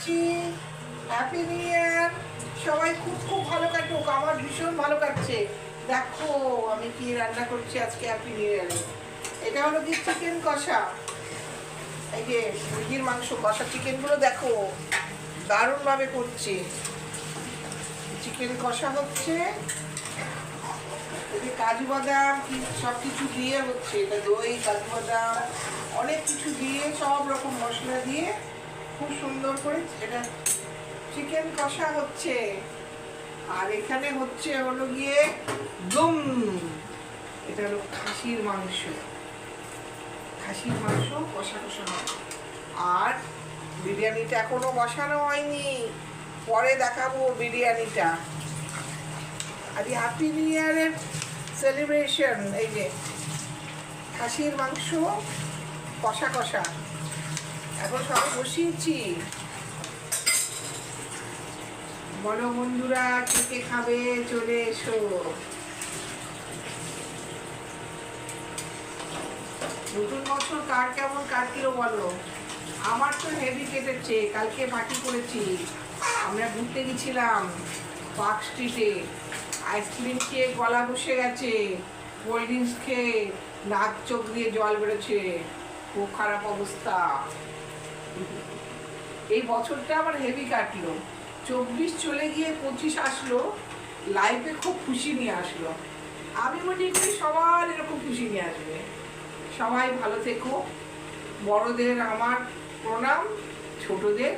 করছি। Happy new year. সবাই খুব খুব ভালো কাটুক, আমার ভীষণ ভালো কাটছে। দেখো আমি কি রান্না করছি আজকে হ্যাপি নিউ ইয়ারে। এটা হলো কি চিকেন কষা। এই যে মুরগির মাংস কষা চিকেনগুলো দেখো দারুণভাবে করছি। চিকেন কষা হচ্ছে, কাজু বাদাম সব কিছু দিয়ে হচ্ছে। এটা দই, কাজু বাদাম অনেক কিছু দিয়ে, সব রকম মশলা দিয়ে খুব সুন্দর করে এটা চিকেন কষা হচ্ছে। আর এখানে হচ্ছে হলো গিয়ে দম, এটা হলো খাসির মাংস। খাসির মাংস কষা কষা হয়। আর বিরিয়ানিটা এখনো বসানো হয়নি, পরে দেখাবো বিরিয়ানিটা। আর হ্যাপি নিউ ইয়ারের সেলিব্রেশন। এই যে খাসির মাংস কষা কষা এখন সবাই বসিয়েছি। বড় বন্ধুরা কে কে খাবে চলে এসো। নতুন বছর কার কেমন কাটলো বলো। আমার তো হেভি কেটেছে। কালকে পার্টি করেছি, আমরা ঘুরতে গেছিলাম পার্ক স্ট্রিটে। আইসক্রিম খেয়ে গলা বসে গেছে, কোল্ড ড্রিঙ্কস খেয়ে নাক চোখ দিয়ে জল বেরোচ্ছে, খুব খারাপ অবস্থা। এই বছরটা আমার হেভি কাটলো। 24 চলে গিয়ে 25 আসলো, লাইফে খুব খুশি নিয়ে আসলো। আমি মনে করি সবার এরকম খুশি নিয়ে আসবে। সবাই ভালো থেকো। বড়দের আমার প্রণাম, ছোটদের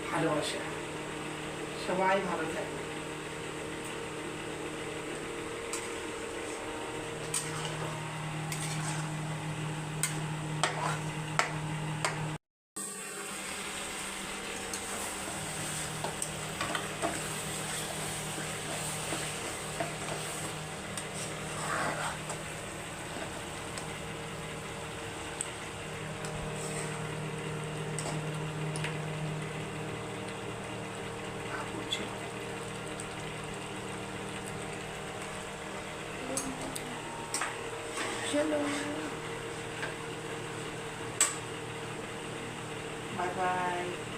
ভালোবাসা। সবাই ভালো থাকবে। চলো, বাই বাই।